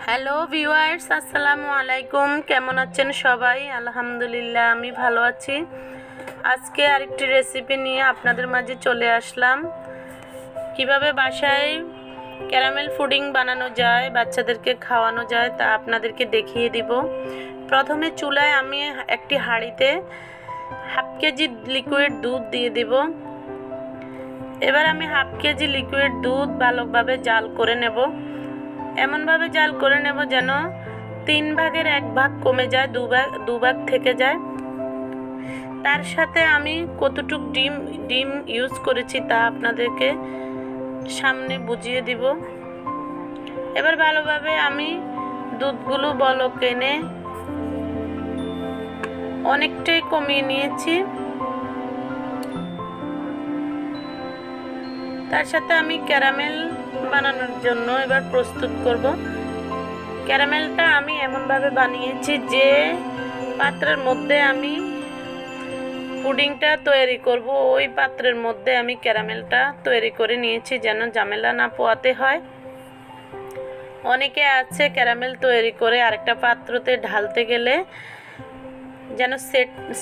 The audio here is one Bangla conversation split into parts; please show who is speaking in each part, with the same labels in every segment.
Speaker 1: হ্যালো ভিউয়ার্স, আসসালামু আলাইকুম। কেমন আছেন সবাই? আলহামদুলিল্লাহ, আমি ভালো আছি। আজকে আরেকটি রেসিপি নিয়ে আপনাদের মাঝে চলে আসলাম। কিভাবে বাসায় ক্যারামেল পুডিং বানানো যায়, বাচ্চাদেরকে খাওয়ানো যায়, তা আপনাদেরকে দেখিয়ে দিব। প্রথমে চুলায় আমি একটি হাঁড়িতে হাফ কেজি লিকুইড দুধ দিয়ে দেব। এবার আমি হাফ কেজি লিকুইড দুধ ভালোভাবে জাল করে নেব। এমনভাবে জাল করে নেব যেন 3 ভাগের 1 ভাগ কমে যায়, 2 ভাগ থেকে যায়। তার সাথে আমি কতটুক ডিম ইউজ করেছি তা আপনাদেরকে সামনে বুঝিয়ে দিব। এবার ভালোভাবে আমি দুধগুলো বলক এনে অনেকটাই কমিয়ে নিয়েছি। তার সাথে আমি ক্যারামেল বানানোর জন্য এবার প্রস্তুত করব। ক্যারামেলটা আমি এমনভাবে বানিয়েছি যে পাত্রের মধ্যে আমি পুডিংটা তৈরি করব, ওই পাত্রের মধ্যে আমি ক্যারামেলটা তৈরি করে নিয়েছি যেন ঝামেলা না পোয়াতে হয়। অনেকে আছে ক্যারামেল তৈরি করে আরেকটা পাত্রতে ঢালতে গেলে যেন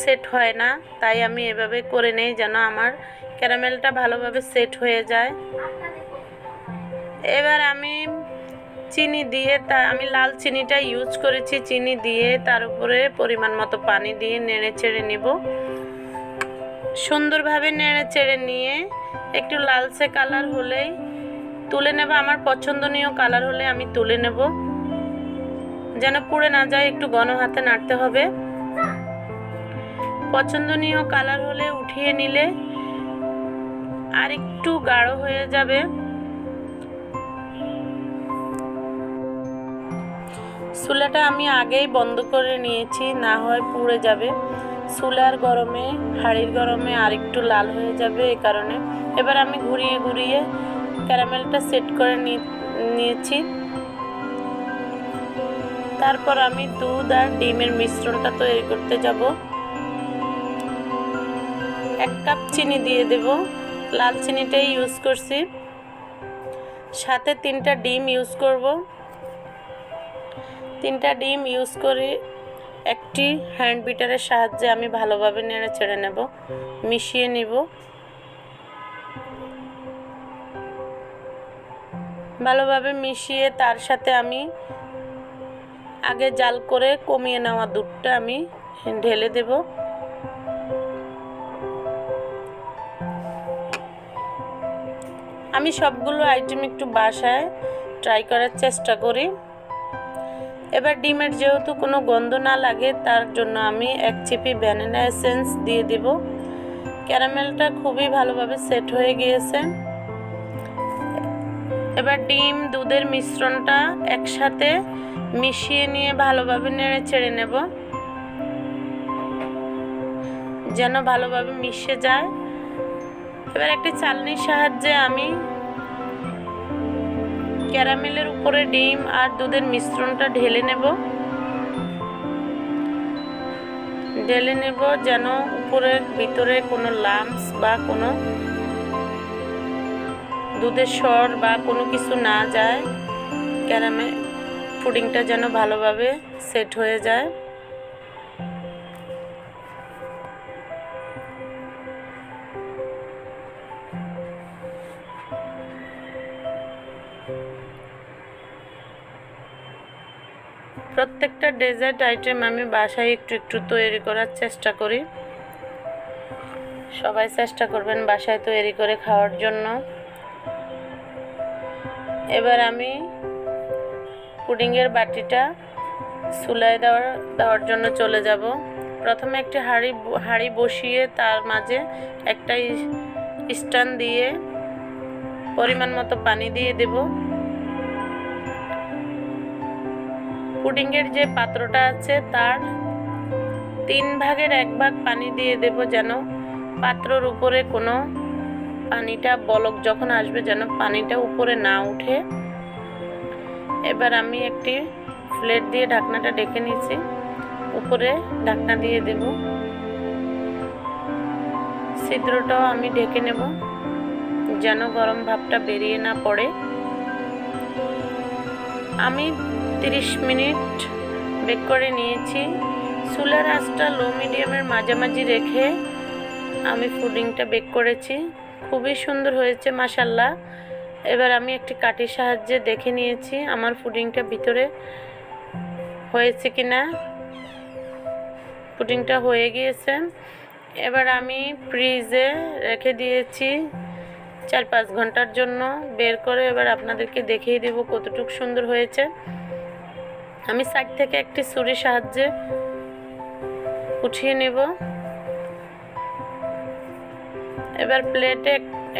Speaker 1: সেট হয় না, তাই আমি এভাবে করে নেই যেন আমার ক্যারামেলটা ভালোভাবে সেট হয়ে যায়। এবার আমি চিনি দিয়ে আমি লাল চিনিটা ইউজ করেছি। চিনি দিয়ে তার উপরে পরিমাণ মতো পানি দিয়ে নেড়ে চেড়ে নিব। সুন্দরভাবে নেড়ে চেড়ে নিয়ে একটু লালচে কালার হলেই তুলে নেব। আমার পছন্দনীয় কালার হলে আমি তুলে নেব, যেন পুড়ে না যায়। একটু ঘন হাতে নাড়তে হবে। পছন্দনীয় কালার হলে উঠিয়ে নিলে আর একটু গাঢ় হয়ে যাবে। চুলাটা আমি আগেই বন্ধ করে নিয়েছি, না হয় পুড়ে যাবে। চুলার গরমে, হাঁড়ির গরমে আর একটু লাল হয়ে যাবে, এই কারণে। এবার আমি ঘুরিয়ে ঘুরিয়ে ক্যারামেলটা সেট করে নিয়েছি। তারপর আমি দুধ আর ডিমের মিশ্রণটা তৈরি করতে যাব। 1 কাপ চিনি দিয়ে দেব। লাল চিনিটাই ইউজ করছি। সাথে 3টা ডিম ইউজ করব। 3টা ডিম ইউজ করে একটি হ্যান্ড বিটারের সাহায্যে আমি ভালোভাবে নেড়ে চেড়ে নেব, মিশিয়ে নিব। ভালোভাবে মিশিয়ে তার সাথে আমি আগে জাল করে কমিয়ে নেওয়া দুধটা আমি ঢেলে দেব। আমি সবগুলো আইটেম একটু বাসায় ট্রাই করার চেষ্টা করি। এবার ডিমের যেহেতু কোনো গন্ধ না লাগে, তার জন্য আমি 1 চিপি ভ্যানিলা এসেন্স দিয়ে দেব। ক্যারামেলটা খুবই ভালোভাবে সেট হয়ে গিয়েছে। এবার ডিম দুধের মিশ্রণটা একসাথে মিশিয়ে নিয়ে ভালোভাবে নেড়ে চেড়ে নেব যেন ভালোভাবে মিশে যায়। এবার একটি চালনির সাহায্যে আমি ক্যারামেলের উপরে ডিম আর দুধের মিশ্রণটা ঢেলে নেব যেন উপরের ভিতরে কোনো লাম্পস বা কোনো দুধের স্বর বা কোনো কিছু না যায়। ক্যারামেল পুডিংটা যেন ভালোভাবে সেট হয়ে যায়। প্রত্যেকটা ডেজার্ট আইটেম আমি বাসায় একটু একটু তৈরি করার চেষ্টা করি। সবাই চেষ্টা করবেন বাসায় তৈরি করে খাওয়ার জন্য। এবার আমি পুডিংয়ের বাটিটা চুলায় দেওয়ার জন্য চলে যাব। প্রথমে একটি হাঁড়ি বসিয়ে তার মাঝে একটা স্ট্যান্ড দিয়ে পরিমাণ মতো পানি দিয়ে দেব। পুডিংয়ের যে পাত্রটা আছে তার 3 ভাগের 1 ভাগ পানি দিয়ে দেব যেন পাত্রর উপরে কোনো পানিটা বলক যখন আসবে যেন পানিটা উপরে না উঠে। এবার আমি একটি প্লেট দিয়ে ঢাকনাটা ঢেকে নিয়েছি। উপরে ঢাকনা দিয়ে দেব। ছিদ্রটাও আমি ঢেকে নেব যেন গরম ভাবটা বেরিয়ে না পড়ে। আমি 30 মিনিট বেক করে নিয়েছি। চুলার আঁচটা লো মিডিয়ামের মাঝামাঝি রেখে আমি পুডিংটা বেক করেছি। খুবই সুন্দর হয়েছে মাশাআল্লাহ। এবার আমি একটি কাঠির সাহায্যে দেখে নিয়েছি আমার পুডিংটা ভিতরে হয়েছে কিনা। পুডিংটা হয়ে গিয়েছে। এবার আমি ফ্রিজে রেখে দিয়েছি 4-5 ঘন্টার জন্য। বের করে এবার আপনাদেরকে দেখিয়ে দেব কতটুকু সুন্দর হয়েছে। আমি সাইড থেকে একটি ছুরির সাহায্যে উঠিয়ে নেব। এবার প্লেটে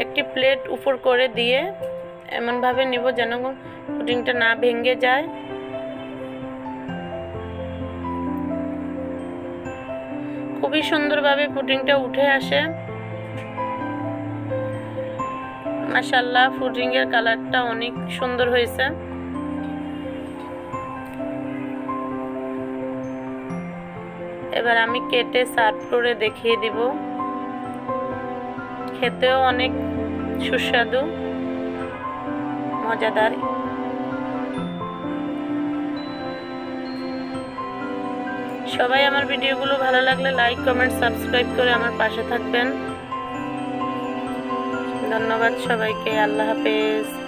Speaker 1: একটি প্লেট উপর করে দিয়ে এমনভাবে নেব যেন পুডিংটা না ভেঙে যায়। খুবই সুন্দরভাবে পুডিংটা উঠে আসে মাশাআল্লাহ। পুডিংয়ের কালারটা অনেক সুন্দর হয়েছে। এবার আমি কেটে সার্ভ করে দেখিয়ে দিব। খেতেও অনেক সুস্বাদু মজাদার। সবাই আমার ভিডিওগুলো ভালো লাগলে লাইক কমেন্ট সাবস্ক্রাইব করে আমার পাশে থাকবেন। ধন্যবাদ সবাইকে। আল্লাহ হাফেজ।